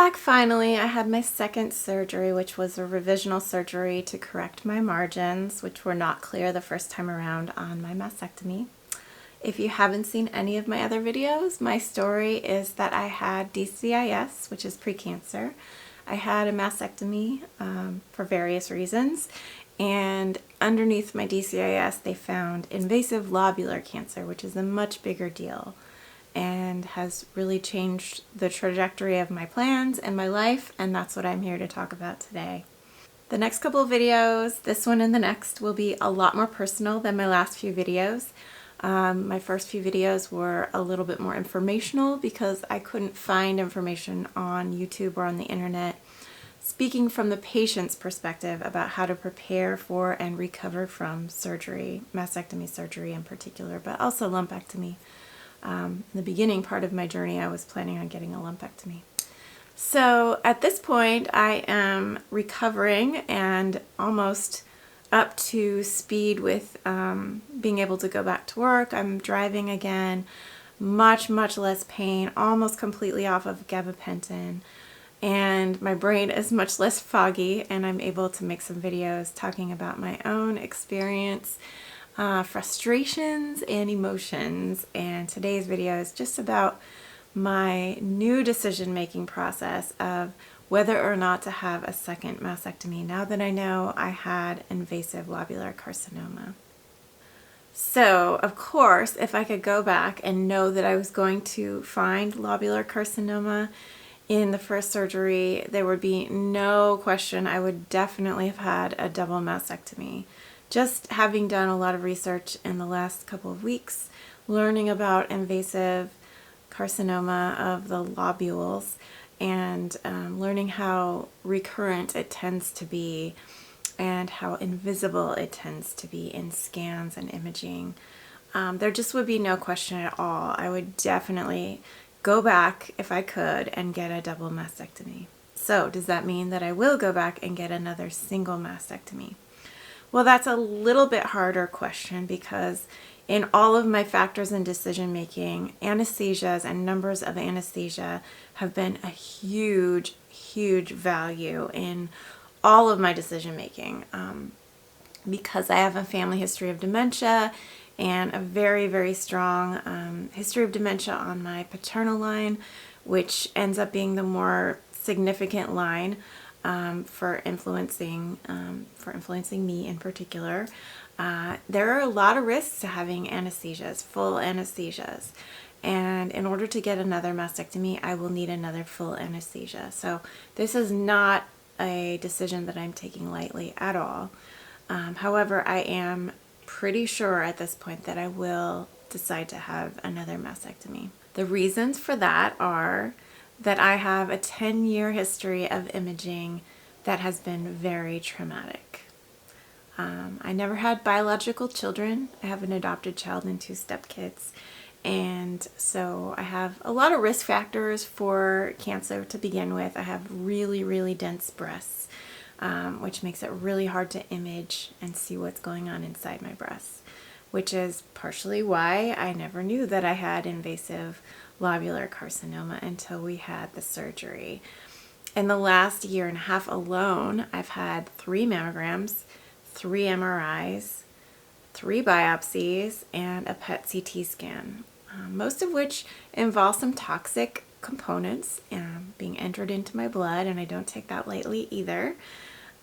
back finally. I had my second surgery, which was a revisional surgery to correct my margins, which were not clear the first time around on my mastectomy. If you haven't seen any of my other videos, my story is that I had DCIS, which is precancer. I had a mastectomy for various reasons, and underneath my DCIS they found invasive lobular cancer, which is a much bigger deal and has really changed the trajectory of my plans and my life, and that's what I'm here to talk about today. The next couple of videos, this one and the next, will be a lot more personal than my last few videos. My first few videos were a little bit more informational because I couldn't find information on YouTube or on the internet speaking from the patient's perspective about how to prepare for and recover from surgery, mastectomy surgery in particular, but also lumpectomy. In the beginning part of my journey, I was planning on getting a lumpectomy. So at this point, I am recovering and almost up to speed with being able to go back to work. I'm driving again, much less pain, almost completely off of gabapentin, and my brain is much less foggy, and I'm able to make some videos talking about my own experience, frustrations and emotions. And today's video is just about my new decision-making process of whether or not to have a second mastectomy now that I know I had invasive lobular carcinoma. So, of course, if I could go back and know that I was going to find lobular carcinoma in the first surgery, there would be no question I would definitely have had a double mastectomy. Just having done a lot of research in the last couple of weeks, learning about invasive carcinoma of the lobules, and learning how recurrent it tends to be and how invisible it tends to be in scans and imaging, there just would be no question at all. I would definitely go back if I could and get a double mastectomy. So does that mean that I will go back and get another single mastectomy? Well, that's a little bit harder question because in all of my factors in decision making, anesthesias and numbers of anesthesia have been a huge value in all of my decision making. Because I have a family history of dementia and a very strong history of dementia on my paternal line, which ends up being the more significant line for influencing me in particular. There are a lot of risks to having anesthesias, full anesthesias, and in order to get another mastectomy, I will need another full anesthesia. So this is not a decision that I'm taking lightly at all. However, I am pretty sure at this point that I will decide to have another mastectomy. The reasons for that are that I have a 10-year history of imaging that has been very traumatic. I never had biological children. I have an adopted child and 2 stepkids. And so I have a lot of risk factors for cancer to begin with. I have really dense breasts, which makes it really hard to image and see what's going on inside my breasts, which is partially why I never knew that I had invasive lobular carcinoma until we had the surgery. In the last year and a half alone, I've had 3 mammograms, 3 MRIs, 3 biopsies, and a PET CT scan, most of which involve some toxic components being entered into my blood, and I don't take that lightly either.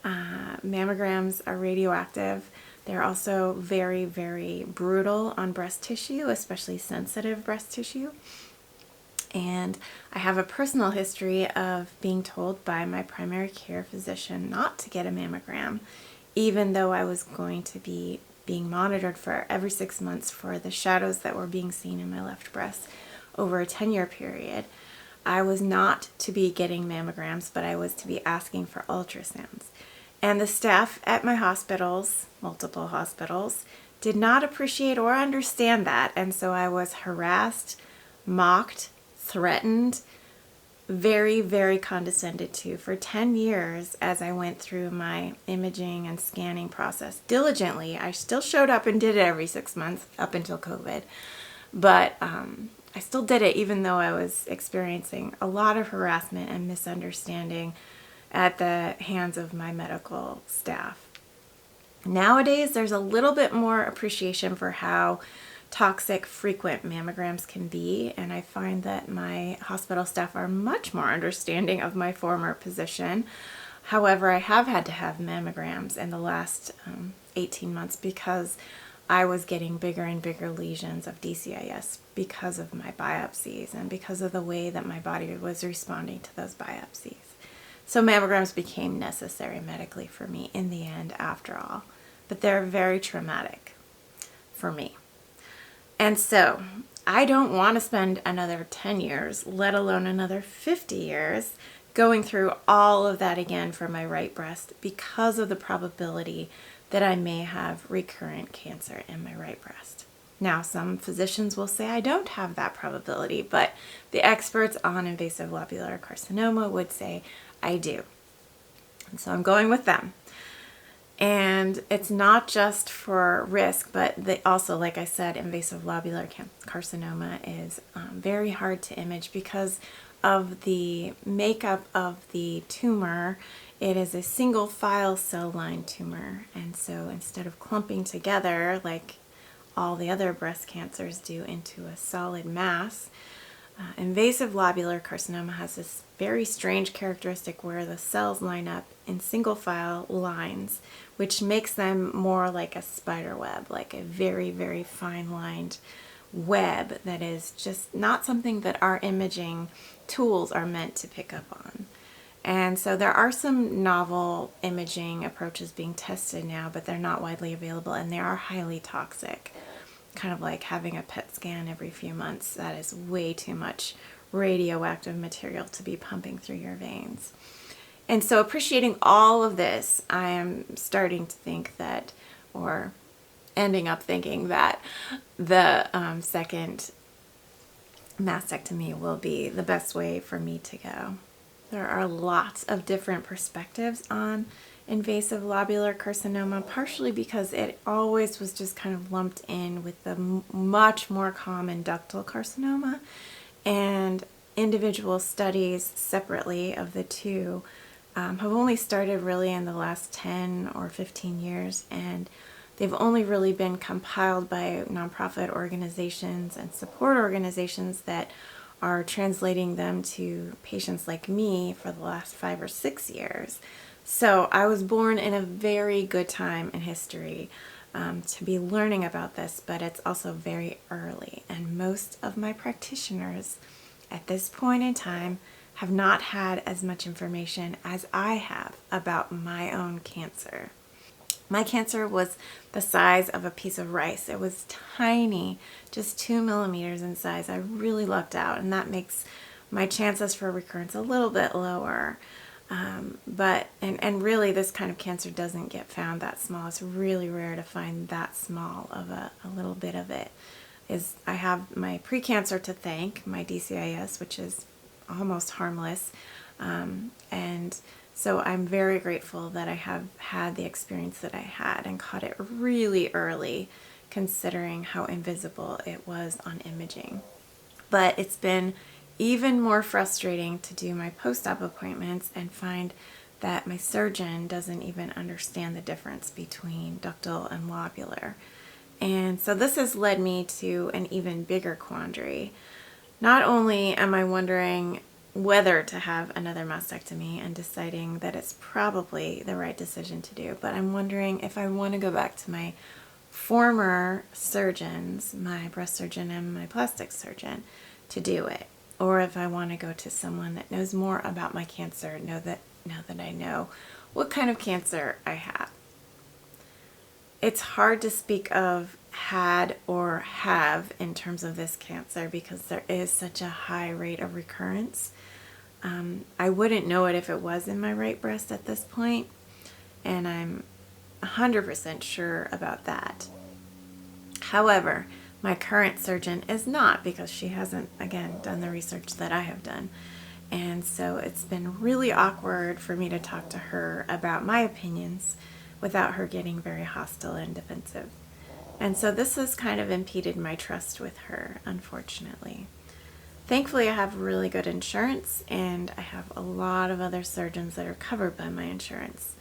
Mammograms are radioactive. They're also very brutal on breast tissue, especially sensitive breast tissue. And I have a personal history of being told by my primary care physician not to get a mammogram, even though I was going to be being monitored for every 6 months for the shadows that were being seen in my left breast over a 10-year period. I was not to be getting mammograms, but I was to be asking for ultrasounds. And the staff at my hospitals, multiple hospitals, did not appreciate or understand that, and so I was harassed, mocked, threatened, very condescended to for 10 years as I went through my imaging and scanning process diligently. I still showed up and did it every 6 months up until COVID, but I I still did it even though I was experiencing a lot of harassment and misunderstanding at the hands of my medical staff. Nowadays, there's a little bit more appreciation for how toxic frequent mammograms can be, and I find that my hospital staff are much more understanding of my former position. However, I have had to have mammograms in the last 18 months because I was getting bigger and bigger lesions of DCIS because of my biopsies and because of the way that my body was responding to those biopsies. So mammograms became necessary medically for me in the end after all, but they're very traumatic for me. And so I don't want to spend another 10 years, let alone another 50 years, going through all of that again for my right breast because of the probability that I may have recurrent cancer in my right breast. Now, some physicians will say I don't have that probability, but the experts on invasive lobular carcinoma would say I do. And so I'm going with them. And it's not just for risk, but they also, like I said, invasive lobular carcinoma is very hard to image because of the makeup of the tumor. It is a single file cell line tumor, and so instead of clumping together like all the other breast cancers do into a solid mass, invasive lobular carcinoma has this very strange characteristic where the cells line up in single file lines, which makes them more like a spider web, like a very, very fine lined web that is just not something that our imaging tools are meant to pick up on. And so there are some novel imaging approaches being tested now, but they're not widely available and they are highly toxic. Kind of like having a PET scan every few months. That is way too much radioactive material to be pumping through your veins. And so appreciating all of this, I am starting to think that, or ending up thinking that the second mastectomy will be the best way for me to go. There are lots of different perspectives on invasive lobular carcinoma, partially because it always was just kind of lumped in with the much more common ductal carcinoma, and individual studies separately of the two have only started really in the last 10 or 15 years, and they've only really been compiled by nonprofit organizations and support organizations that are translating them to patients like me for the last 5 or 6 years. So I was born in a very good time in history to be learning about this, but it's also very early. And most of my practitioners at this point in time have not had as much information as I have about my own cancer. My cancer was the size of a piece of rice. It was tiny, just 2 millimeters in size. I really lucked out, and that makes my chances for recurrence a little bit lower. But really this kind of cancer doesn't get found that small. It's really rare to find that small of a little bit of it. I have my precancer to thank, my DCIS, which is almost harmless. And so I'm very grateful that I have had the experience that I had and caught it really early, considering how invisible it was on imaging. But it's been even more frustrating to do my post-op appointments and find that my surgeon doesn't even understand the difference between ductal and lobular. And so this has led me to an even bigger quandary. Not only am I wondering whether to have another mastectomy and deciding that it's probably the right decision to do, but I'm wondering if I want to go back to my former surgeons, my breast surgeon and my plastic surgeon, to do it, or if I want to go to someone that knows more about my cancer, now that I know what kind of cancer I have. It's hard to speak of had or have in terms of this cancer because there is such a high rate of recurrence. I wouldn't know it if it was in my right breast at this point, and I'm 100% sure about that. However, my current surgeon is not, because she hasn't, again, done the research that I have done. And so it's been really awkward for me to talk to her about my opinions without her getting very hostile and defensive. And so this has kind of impeded my trust with her, unfortunately. Thankfully, I have really good insurance, and I have a lot of other surgeons that are covered by my insurance.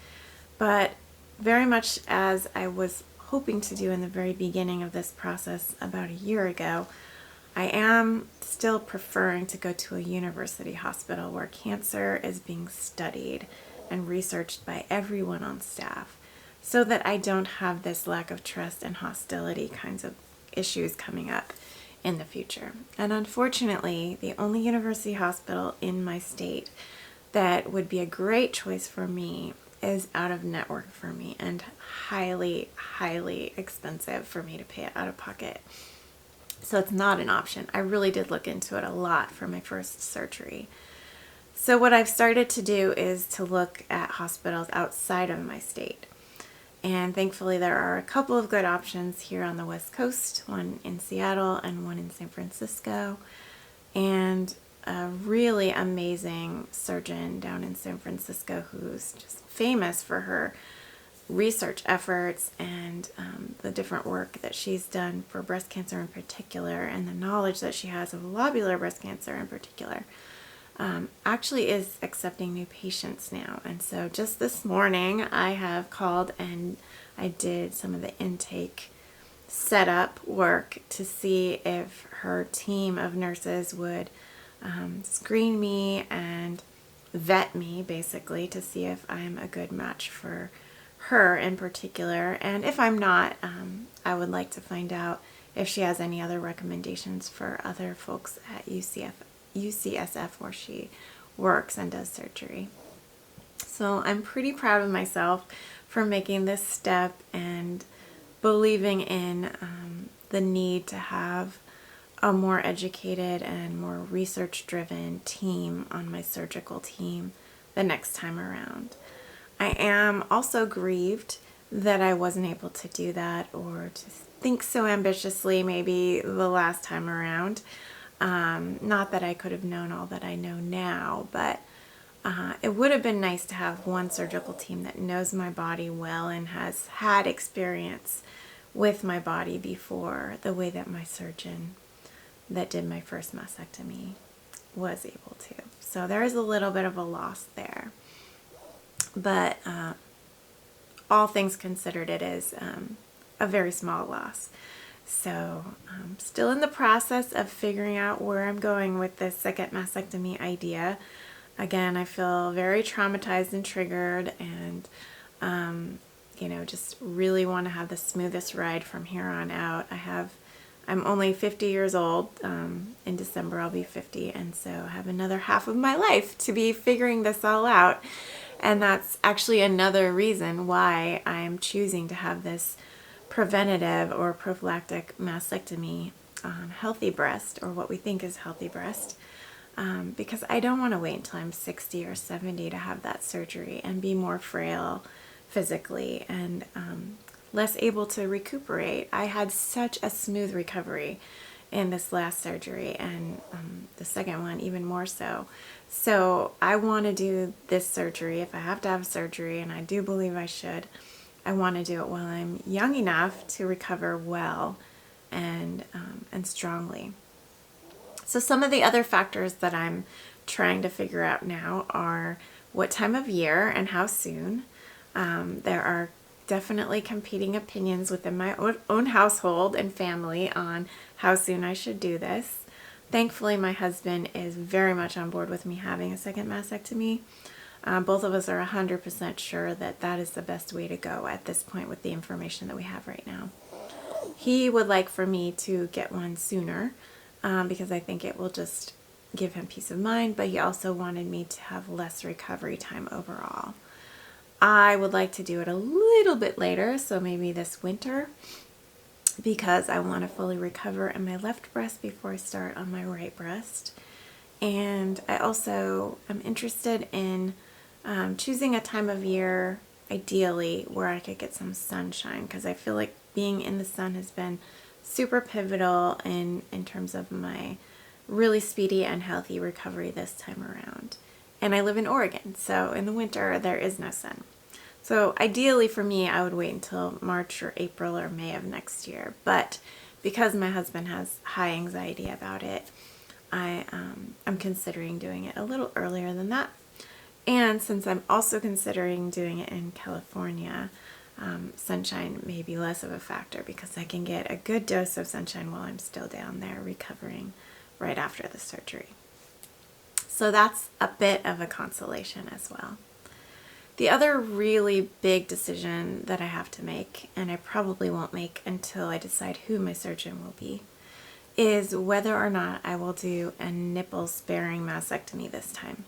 But very much as I was hoping to do in the very beginning of this process about a year ago, I am still preferring to go to a university hospital where cancer is being studied and researched by everyone on staff, so that I don't have this lack of trust and hostility kinds of issues coming up in the future. And unfortunately, the only university hospital in my state that would be a great choice for me is out of network for me and highly, highly expensive for me to pay out of pocket. So it's not an option. I really did look into it a lot for my first surgery. So what I've started to do is to look at hospitals outside of my state. And thankfully there are a couple of good options here on the West Coast, one in Seattle and one in San Francisco. And a really amazing surgeon down in San Francisco who's just famous for her research efforts and the different work that she's done for breast cancer in particular, and the knowledge that she has of lobular breast cancer in particular, actually is accepting new patients now. And so just this morning I have called and I did some of the intake setup work to see if her team of nurses would screen me and vet me, basically, to see if I'm a good match for her in particular. And if I'm not, I would like to find out if she has any other recommendations for other folks at UCSF where she works and does surgery. So I'm pretty proud of myself for making this step and believing in the need to have a more educated and more research-driven team on my surgical team the next time around. I am also grieved that I wasn't able to do that or to think so ambitiously maybe the last time around. Not that I could have known all that I know now, but it would have been nice to have one surgical team that knows my body well and has had experience with my body before, the way that my surgeon that did my first mastectomy was able to. So there is a little bit of a loss there. But all things considered, it is a very small loss. So I'm still in the process of figuring out where I'm going with this second mastectomy idea. Again, I feel very traumatized and triggered, and just really want to have the smoothest ride from here on out. I'm only 50 years old. In December I'll be 50, and so I have another half of my life to be figuring this all out. And that's actually another reason why I'm choosing to have this preventative or prophylactic mastectomy on healthy breast, or what we think is healthy breast, because I don't want to wait until I'm 60 or 70 to have that surgery and be more frail physically and less able to recuperate. I had such a smooth recovery in this last surgery, and the second one even more so. So I want to do this surgery. If I have to have surgery, and I do believe I should, I want to do it while I'm young enough to recover well and strongly. So some of the other factors that I'm trying to figure out now are what time of year and how soon. There are definitely competing opinions within my own household and family on how soon I should do this. Thankfully, my husband is very much on board with me having a second mastectomy. Both of us are 100% sure that that is the best way to go at this point with the information that we have right now. He would like for me to get one sooner because I think it will just give him peace of mind, but he also wanted me to have less recovery time overall. I would like to do it a little bit later, so maybe this winter, because I want to fully recover in my left breast before I start on my right breast. And I also am interested in choosing a time of year, ideally, where I could get some sunshine, because I feel like being in the sun has been super pivotal in terms of my really speedy and healthy recovery this time around. And I live in Oregon, so in the winter there is no sun. So ideally for me, I would wait until March or April or May of next year. But because my husband has high anxiety about it, I'm considering doing it a little earlier than that. And since I'm also considering doing it in California, sunshine may be less of a factor because I can get a good dose of sunshine while I'm still down there recovering right after the surgery. So that's a bit of a consolation as well. The other really big decision that I have to make, and I probably won't make until I decide who my surgeon will be, is whether or not I will do a nipple sparing mastectomy this time.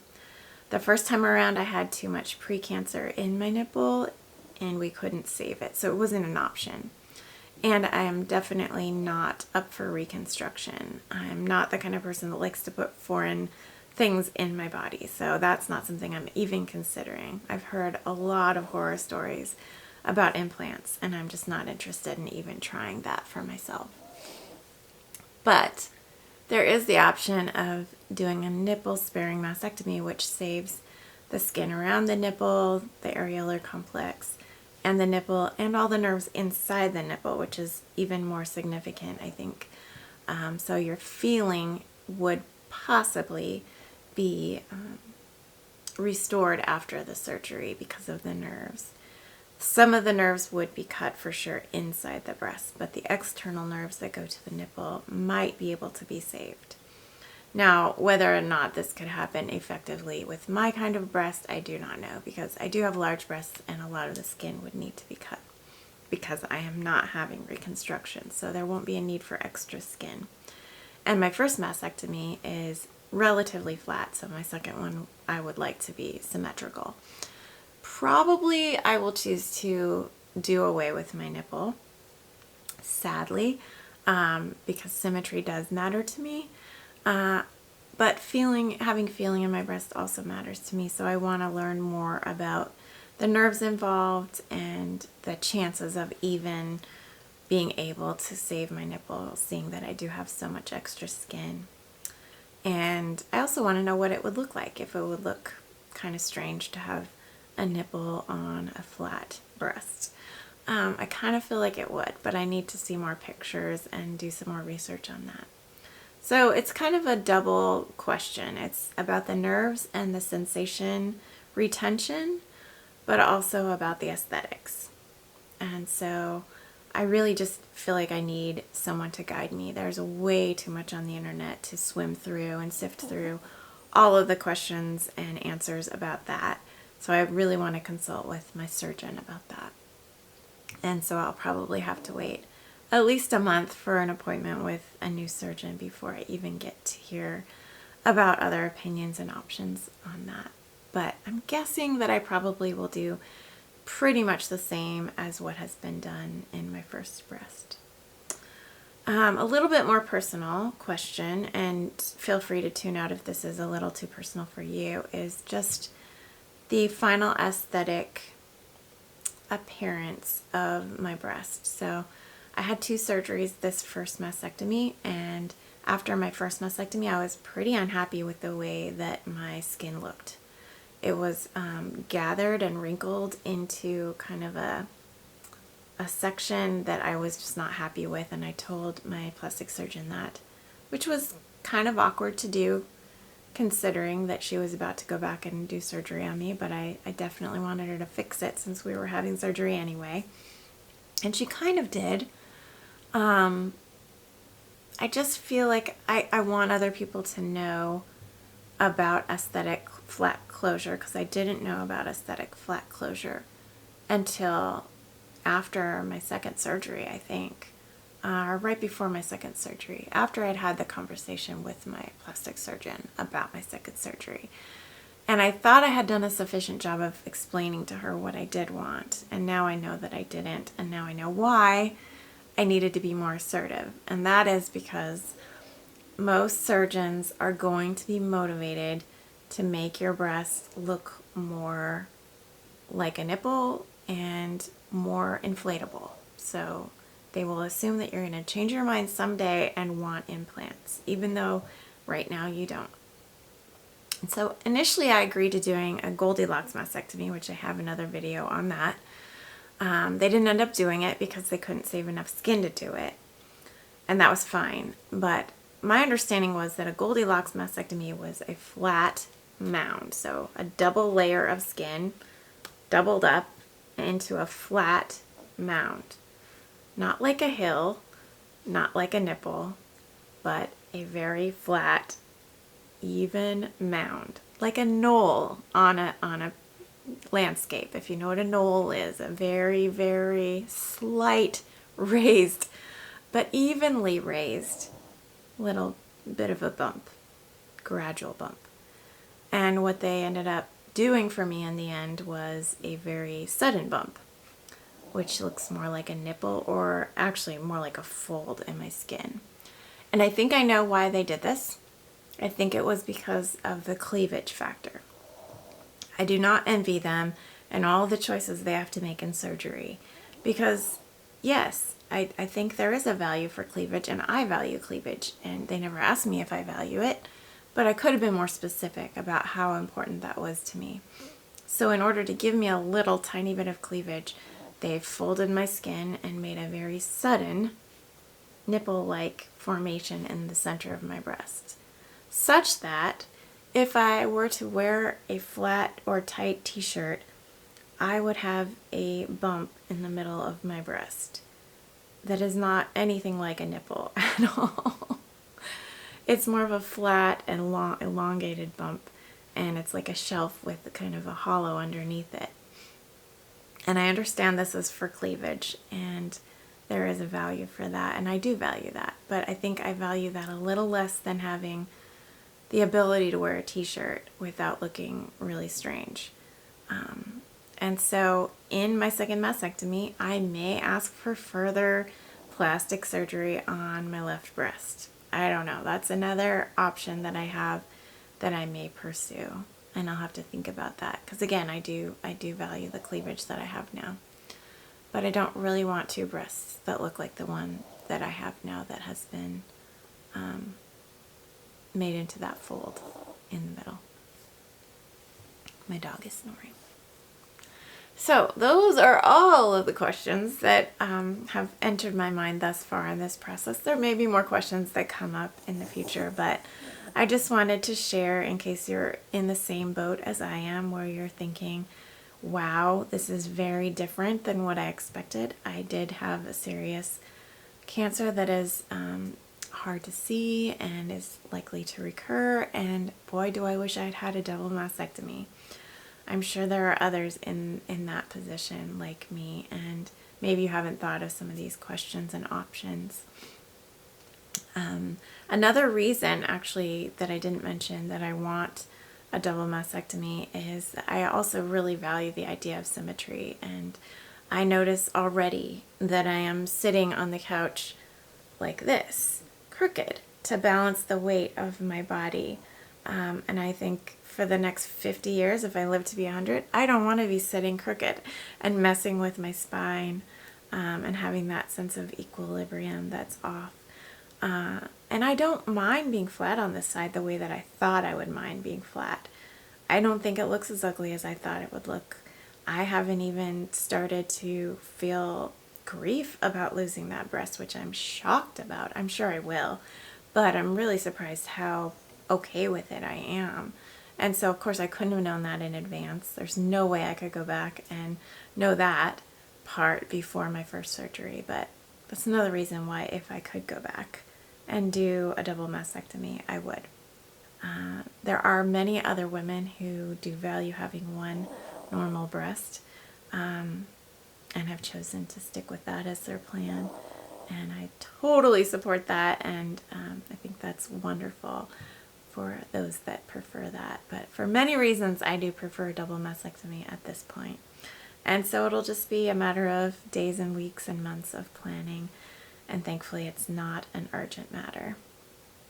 The first time around I had too much precancer in my nipple and we couldn't save it, so it wasn't an option. And I am definitely not up for reconstruction. I'm not the kind of person that likes to put foreign things in my body, so that's not something I'm even considering. I've heard a lot of horror stories about implants, and I'm just not interested in even trying that for myself. But there is the option of doing a nipple sparing mastectomy, which saves the skin around the nipple, the areolar complex, and the nipple, and all the nerves inside the nipple, which is even more significant, I think. So your feeling would possibly be restored after the surgery because of the nerves. Some of the nerves would be cut for sure inside the breast, but the external nerves that go to the nipple might be able to be saved. Now, whether or not this could happen effectively with my kind of breast, I do not know, because I do have large breasts and a lot of the skin would need to be cut because I am not having reconstruction, so there won't be a need for extra skin. And my first mastectomy is relatively flat, so my second one I would like to be symmetrical. Probably I will choose to do away with my nipple, sadly, because symmetry does matter to me. But having feeling in my breast also matters to me, so I want to learn more about the nerves involved and the chances of even being able to save my nipple, seeing that I do have so much extra skin. And I also want to know what it would look like, if it would look kind of strange to have a nipple on a flat breast. I kind of feel like it would, but I need to see more pictures and do some more research on that. So it's kind of a double question. It's about the nerves and the sensation retention, but also about the aesthetics. And so I really just feel like I need someone to guide me. There's way too much on the internet to swim through and sift through all of the questions and answers about that. So I really want to consult with my surgeon about that. And so I'll probably have to wait at least a month for an appointment with a new surgeon before I even get to hear about other opinions and options on that. But I'm guessing that I probably will do pretty much the same as what has been done in my first breast. A little bit more personal question, and feel free to tune out if this is a little too personal for you, is just the final aesthetic appearance of my breast. So I had 2 surgeries this first mastectomy, and after my first mastectomy I was pretty unhappy with the way that my skin looked. It was gathered and wrinkled into kind of a section that I was just not happy with, and I told my plastic surgeon that, which was kind of awkward to do considering that she was about to go back and do surgery on me, but I definitely wanted her to fix it since we were having surgery anyway. And she kind of did. I just feel like I want other people to know about aesthetic flat closure, because I didn't know about aesthetic flat closure until after my second surgery, I think. Or right before my second surgery, after I'd had the conversation with my plastic surgeon about my second surgery. And I thought I had done a sufficient job of explaining to her what I did want, and now I know that I didn't, and now I know why I needed to be more assertive. And that is because most surgeons are going to be motivated to make your breast look more like a nipple and more inflatable. So they will assume that you're going to change your mind someday and want implants, even though right now you don't. And so initially I agreed to doing a Goldilocks mastectomy, which I have another video on that. They didn't end up doing it because they couldn't save enough skin to do it. And that was fine. But my understanding was that a Goldilocks mastectomy was a flat mound, so a double layer of skin doubled up into a flat mound. Not like a hill, not like a nipple, but a very flat, even mound, like a knoll on a landscape. If you know what a knoll is, a very, very slight raised, but evenly raised little bit of a bump, gradual bump. And what they ended up doing for me in the end was a very sudden bump, which looks more like a nipple, or actually more like a fold in my skin. And I think I know why they did this. I think it was because of the cleavage factor. I do not envy them and all the choices they have to make in surgery, because yes, I think there is a value for cleavage, and I value cleavage, and they never asked me if I value it, but I could have been more specific about how important that was to me. So in order to give me a little tiny bit of cleavage, they folded my skin and made a very sudden nipple-like formation in the center of my breast, such that if I were to wear a flat or tight t-shirt, I would have a bump in the middle of my breast that is not anything like a nipple at all. It's more of a flat and long, elongated bump, and it's like a shelf with kind of a hollow underneath it. And I understand this is for cleavage, and there is a value for that, and I do value that, but I think I value that a little less than having the ability to wear a t-shirt without looking really strange. And so in my second mastectomy, I may ask for further plastic surgery on my left breast. I don't know. That's another option that I have that I may pursue, and I'll have to think about that, because again, I do value the cleavage that I have now, but I don't really want two breasts that look like the one that I have now that has been made into that fold in the middle. My dog is snoring. So those are all of the questions that have entered my mind thus far in this process. There may be more questions that come up in the future, but I just wanted to share in case you're in the same boat as I am, where you're thinking, wow, this is very different than what I expected. I did have a serious cancer that is hard to see and is likely to recur, and boy, do I wish I'd had a double mastectomy. I'm sure there are others in that position like me, and maybe you haven't thought of some of these questions and options. Another reason, actually, that I didn't mention that I want a double mastectomy is that I also really value the idea of symmetry, and I notice already that I am sitting on the couch like this, crooked, to balance the weight of my body. And I think for the next 50 years, if I live to be 100, I don't want to be sitting crooked and messing with my spine and having that sense of equilibrium that's off. And I don't mind being flat on this side the way that I thought I would mind being flat. I don't think it looks as ugly as I thought it would look. I haven't even started to feel grief about losing that breast, which I'm shocked about. I'm sure I will, but I'm really surprised how okay with it I am. And so of course I couldn't have known that in advance. There's no way I could go back and know that part before my first surgery, but that's another reason why if I could go back and do a double mastectomy, I would. There are many other women who do value having one normal breast and have chosen to stick with that as their plan, and I totally support that, and I think that's wonderful for those that prefer that. But for many reasons, I do prefer a double mastectomy at this point. And so it'll just be a matter of days and weeks and months of planning, and thankfully it's not an urgent matter,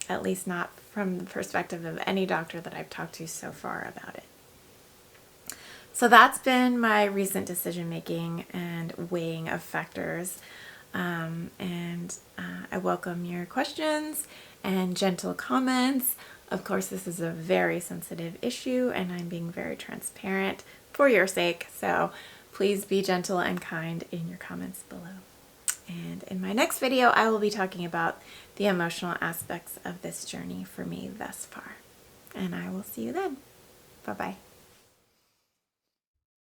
at least not from the perspective of any doctor that I've talked to so far about it. So that's been my recent decision making and weighing of factors, and I welcome your questions and gentle comments. Of course, this is a very sensitive issue, and I'm being very transparent for your sake, so please be gentle and kind in your comments below. And in my next video, I will be talking about the emotional aspects of this journey for me thus far. And I will see you then. Bye-bye.